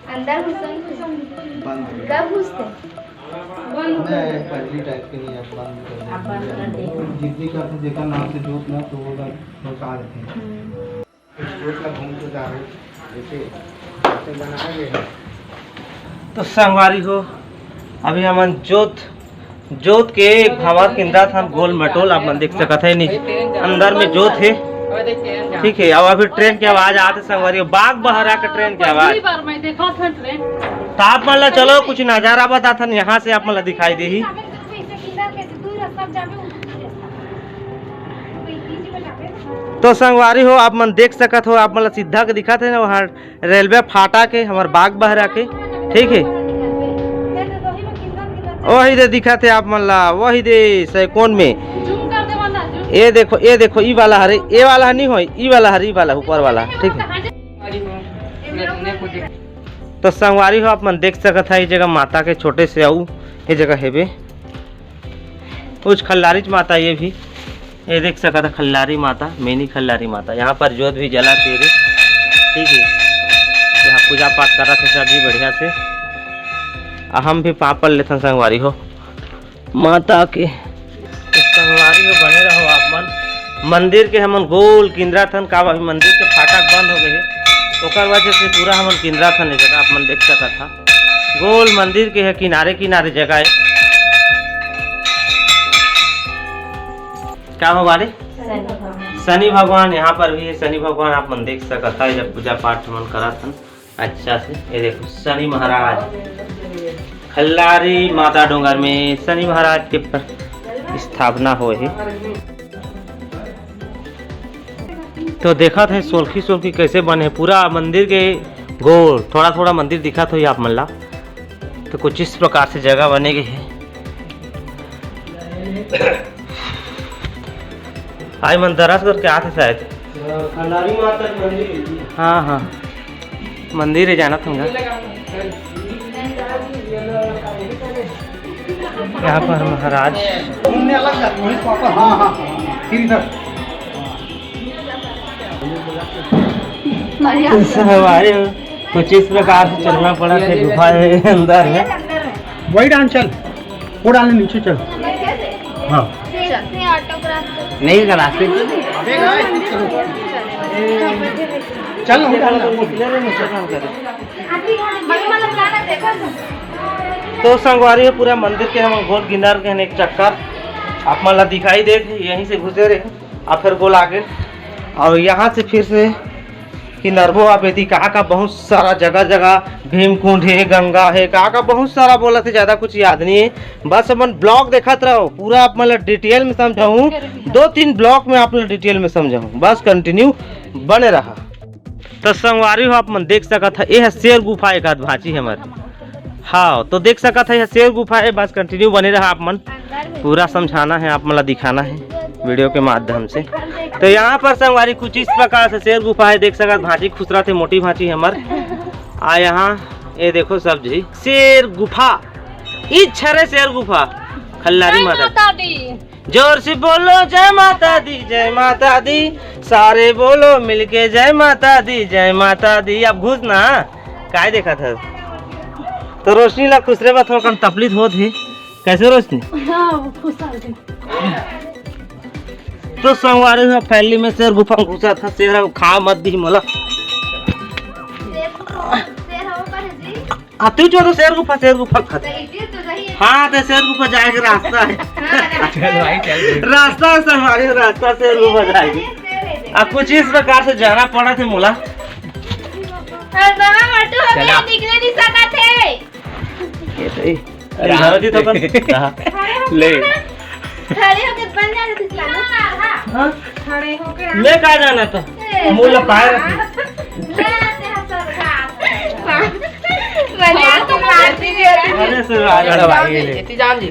अंदर घुसते पहली टाइप के नहीं बंद जितनी का देखा नाम से जोत ना तो वो पहुँचा देते हैं जोत का घूम के जा रहे जैसे बनाया गया। तो संगवारी हो अभी हमन जोत के हमार केंद्रा था गोल मटोल आप मन देख सकत है नीचे अंदर में जोत है। ठीक है। अब अभी ट्रेन की आवाज आते संगवारी बाग बहरा के ट्रेन की आवाज तो आप मतलब चलो कुछ नजारा बता था यहाँ से आप मतलब दिखाई दे ही। तो संगवारी हो आप मन देख सकत हो आप मतलब सीधा के दिखा थे ना वहाँ रेलवे फाटा के हमारे बाग बहरा के। ठीक है वही दे दिखा थे आप मतलब वही दे सैकोन में ये देखो ई वाला हरे ये वाला नहीं हो ई वाला हरी वाला ऊपर वाला। ठीक है तो संगवारी हो आप मन देख सकत है ये जगह माता के छोटे से आऊ ये जगह है बे कुछ खल्लारी माता ये भी ये देख सकत है खल्लारी माता मेनी खल्लारी माता यहाँ पर जोत भी जला तेरे। ठीक है यहाँ पूजा पाठ करा थे सभी बढ़िया से हम भी पाप पड़ लेते संगवारी हो माता के। तो संगवारी हो बने रहो आप मन मंदिर के हमन गोल किंद्रा थन का अभी मंदिर के फाटक बंद हो गए है तो वजह से पूरा हमन किंद्रा थन जगह आप मन देख सकता था गोल मंदिर के है किनारे किनारे जगह है। क्या भगवान है शनि भगवान यहाँ पर भी है शनि भगवान आप मन देख सकता था जब पूजा पाठ मन करा था अच्छा से। ये देखो शनि महाराज खल्लारी माता डोंगर में शनि महाराज के स्थापना हो है। तो देखा था सोलखी कैसे बने पूरा मंदिर के गोल थोड़ा थोड़ा मंदिर दिखा था आप मल्ला तो कुछ इस प्रकार से जगह बनेगी है। आई मन दरस करके आते शायद खल्लारी माता मंदिर। हाँ मंदिर है जाना था यहाँ पर महाराज हमारे कुछ इस प्रकार से चलना पड़ा थे गुफा अंदर है वही डाल चल वो डालने नीचे चल। हाँ नहीं रास्ते चल तो संगवारी है पूरा मंदिर के हम गोल किनार के एक चक्कर आप मतलब दिखाई दे यहीं से घुसे रहे और फिर गोल आगे और यहाँ से फिर से कि नरबो आप यदि कहाँ का बहुत सारा जगह भीमकुंड है गंगा है कहाँ का बहुत सारा बोला थे ज़्यादा कुछ याद नहीं है बस अपन ब्लॉग देखते रहो पूरा आप मतलब डिटेल में समझाऊँ 2-3 ब्लॉग में आप लोग डिटेल में समझाऊँ बस कंटिन्यू बने रहा। तो संगवारी हो आप मन देख सका था यह शेर गुफा एक आध भाची है हमारे। हाँ तो देख सका था यह शेर गुफा है बस कंटिन्यू बने रहा आप मन पूरा समझाना है आप मतलब दिखाना है वीडियो के माध्यम से। तो यहाँ पर संगवारी कुछ इस प्रकार से शेर गुफा है देख सका भाजी खुसरा थे मोटी भाजी हमर आ यहाँ ये देखो सब्जी शेर गुफा इच्छरे शेर गुफा खल्लारी माता जोर से बोलो जय माता दी सारे बोलो मिलके जय माता दी। अब घुस ना काय देखा था तो रोशनी ला खुसरे बा थोड़ा कम तकलीफ होत है कैसे रोशनी तो संगवारी में फैली में शेर गुफा घुसा था शेर खा मत दी मोला तू जो तो शेर गुफा खाता हाँ तो शेर गुफा जाएगा रास्ता है रास्ता है संगवारी रास्ता शेर गुफा जाएगी। अब कुछ इस प्रकार से जाना पड़ा थे मोला ले ले कहा जाना था मुँह लपाए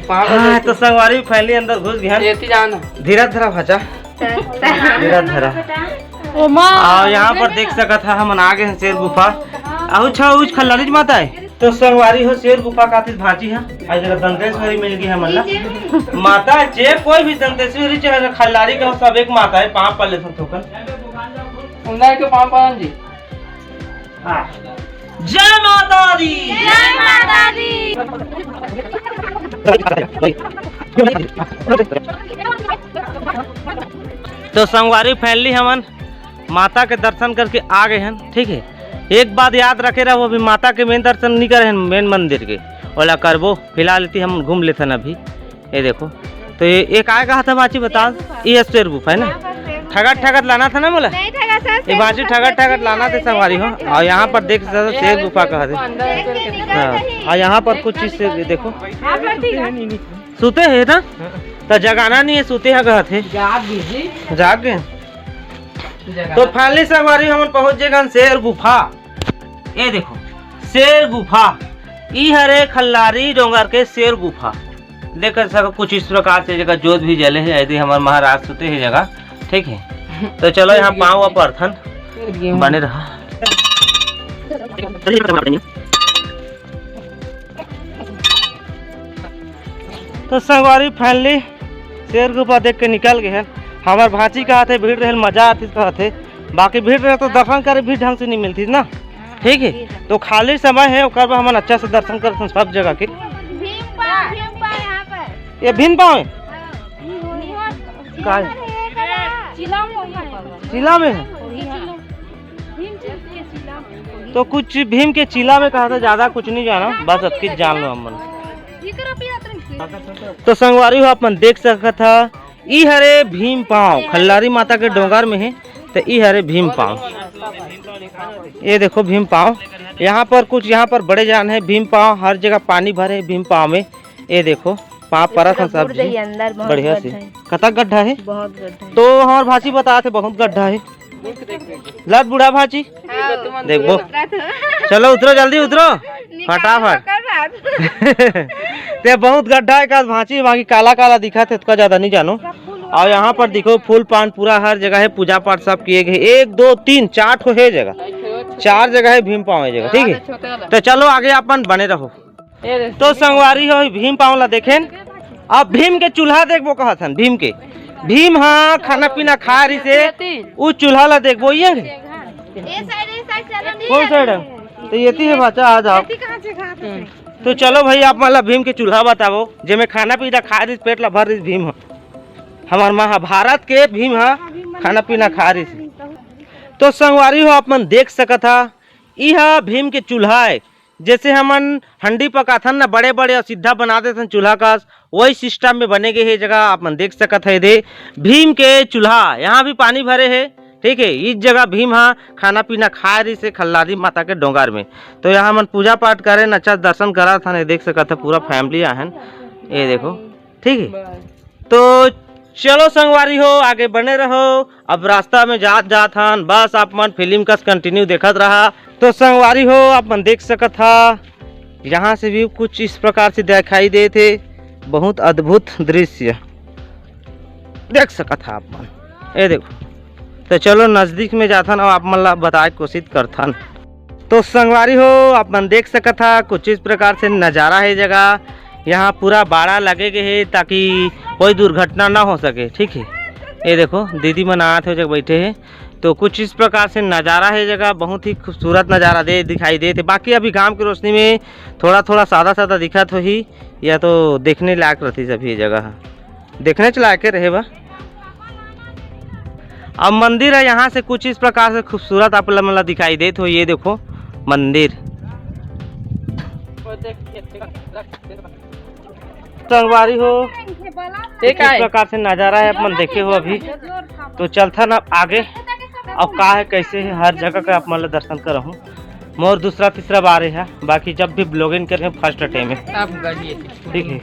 हाँ, तो संगवारी फैली अंदर घुस गया। धीरे धीरे भचा, धीरे धीरे। और यहाँ पर देख सका था हम आ गए हैं शेर गुफा। उछ खल्लारी माता है। तो संगवारी हो शेर गुफा खातिर भांची है। आज जगह दंतेश्वरी मिल गई है मल्ला माता चे कोई भी दंतेश्वरी चाहे खल्लारी का सब एक माता है। पाँव पल्ले से ठोकर के पाँव पालन जी। जय माता दी, जय माता दी। तो संगवारी फैमिली हमन माता के दर्शन करके आ गए हैं। ठीक है, एक बात याद रखे रहो, अभी माता के मेन दर्शन नहीं करे हैं, मेन मंदिर के ओला करबो। फिलहाल इतनी हम घूम लेते हैं अभी। ये देखो, तो ये एक आए कहा था बाची बता, ये शेर गुफा है ना। ठगत लाना था ना बोला, ये बाची ठगत लाना थे संगवारी हो। और यहाँ पर देख सकते शेर गुफा कहा थे। और यहाँ पर कुछ चीज से देखो सूते है ना, तो जगाना नहीं है, सूते है कहा थे, जाग गए। तो फाइनली संगवारी हम पहुंच गए शेर गुफा। ये देखो शेर गुफा, ई हरे खल्लारी डोंगर के शेर गुफा। देख सको कुछ इस प्रकार से जगह जोत भी जले है, यदि हमारे महाराज सुते है जगह। ठीक है, तो चलो यहाँ पाँव व परथन बने रहा। तो संगवारी फाइनली शेर गुफा देख के निकल गए हैं। हमारे भांची कहा थे भीड़ रहे मजा आती कहा थे, बाकी भीड़ रहे तो दर्शन करे भी ढंग से नहीं मिलती ना। ठीक है, तो खाली समय है कर हम अच्छा से दर्शन कर सब जगह के। ये भीम पाँव है, चिला में है। तो कुछ भीम के चिला में कहा था, ज्यादा कुछ नहीं जाना, बस अतकी जान लो हम। तो संगवारी हो अपन देख सका था, ई हरे भीम पाँव खल्लारी माता के डोंगर में है। तो ई हरे भीम पाँव, ये देखो भीम पाँव। यहाँ पर कुछ यहाँ पर बड़े जान है भीम पाँव, हर जगह पानी भरे भीम पाँव में। ये देखो पाँव परत है सब बढ़िया से। कतक गड्ढा है, बहुत गड्ढा। तो हमारे भाची बता थे बहुत गड्ढा है। लत बुढ़ा भाची देखो, चलो उतरो जल्दी उतरो फटाफट। ते बहुत गड्ढा है का भांची, बाकी काला काला दिखा थे, इसका ज्यादा नहीं जानो। और यहाँ पर देखो फूल पान पूरा हर जगह है, पूजा पाठ सब किए गए। 1 2 3 4 ठो है जगह, 4 जगह है भीम पाँव है जगह। ठीक है, तो चलो आगे अपन बने रहो। तो संगवारी हो भीम पाँव ला देखें। अब भीम के चूल्हा देखबो कहा था, भीम के भीम हाँ खाना पीना खा रही से उस चूल्हा ला देखबो। ये कौन साइड है, तो ये है भाचा आ जाओ। तो चलो भाई आप मतलब भीम के चूल्हा बताओ, जेमे खाना पीना खा रही पेट ला भर रही भीम हो। हमार महाभारत के भीम हा खाना पीना खा रही। तो संगवारी हो अपन देख सका था, यह भीम के चूल्हा है। जैसे हमन हंडी पकाथन ना बड़े बड़े और सीधा बना देते चूल्हा का, वही सिस्टम में बने गए है जगह। अपन देख सकत है दे भीम के चूल्हा, यहाँ भी पानी भरे है। ठीक है, इस जगह भीम हाँ खाना पीना खा रही से खल्लारी माता के डोंगर में। तो यहाँ मन पूजा पाठ करे न, अच्छा दर्शन करा था, देख सकत है पूरा फैमिली आहन। ये देखो ठीक है, तो चलो संगवारी हो आगे बने रहो। अब रास्ता में जात हन, बस आप मन फिल्म का कंटिन्यू देखत रहा। तो संगवारी हो आप मन देख सकत था, यहाँ से भी कुछ इस प्रकार से दिखाई दे थे। बहुत अद्भुत दृश्य देख सकत था आप मन। ये देखो, तो चलो नजदीक में जाथन और आप मन बताए कोशिश करथन। तो संगवारी हो आप मन देख सकत था, कुछ इस प्रकार से नज़ारा है जगह। यहाँ पूरा बाड़ा लगे गए है ताकि कोई दुर्घटना ना हो सके। ठीक है, ये देखो दीदी मन आते हो जगह बैठे हैं। तो कुछ इस प्रकार से नज़ारा है जगह, बहुत ही खूबसूरत नज़ारा दिखाई देते। बाकी अभी गांव की रोशनी में थोड़ा थोड़ा सादा सादा दिखत हो ही, या तो देखने लायक रहती सभी जगह, देखने लायक रहे बा। अब मंदिर है यहाँ से कुछ इस प्रकार से खूबसूरत आप मतलब दिखाई देते हो। ये देखो मंदिर संगवारी हो इस प्रकार से नज़ारा है अपन देखे हो अभी। तो चलता ना आगे, अब का है कैसे है हर जगह का आप मतलब दर्शन कर हूँ। मोर दूसरा तीसरा बार है, बाकी जब भी ब्लॉगिंग कर रहे हैं फर्स्ट टाइम है। ठीक है,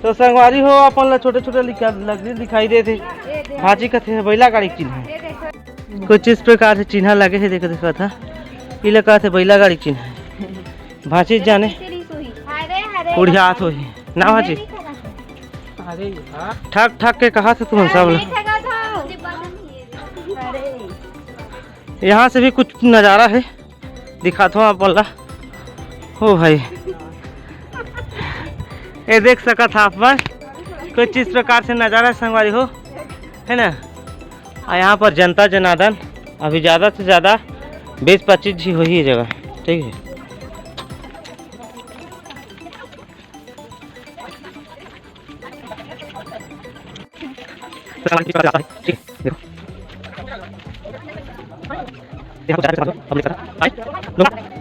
तो संगवारी हो अपन छोटे छोटे लकड़ी दिखाई देते। भाजी कथे बैला गाड़ी चिन्ह है। कुछ इस प्रकार से चिन्ह लगे है। देखो देखो था ये लगा थे बैला गाड़ी चिन्ह है। भाची जाने उड़िया हाथ हो ना भाजी ठक ठक के कहा था तुम सब लोग। यहाँ से भी कुछ नज़ारा है दिखाता हूँ आप बोला हो भाई। ये देख सका था आप मन कुछ इस प्रकार से नज़ारा संगवारी हो है ना। और यहाँ पर जनता जनार्दन अभी ज़्यादा से ज़्यादा 20-25 ही हो ही जगह ठीक है।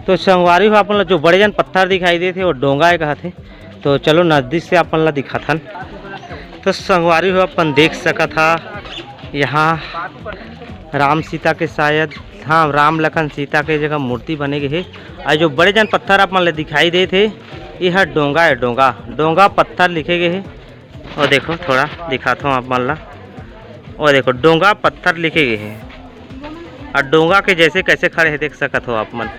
तो संगवारी हो अपन जो बड़े जन पत्थर दिखाई दे थे वो डोंगा है कहा थे। तो चलो नज़दीक से अपन ला दिखा था। तो संगवारी हो अपन देख सका था यहाँ राम सीता के शायद हाँ राम लखन सीता के जगह मूर्ति बने गए है। और जो बड़े जन पत्थर अपन ला दिखाई दे थे यह डोंगा है। डोंगा डोंगा पत्थर लिखे गए है। और देखो थोड़ा दिखाता हूँ आप मान ला। और देखो डोंगा पत्थर लिखे गए हैं और डोंगा के जैसे कैसे खड़े हैं देख सकते हो आप मन।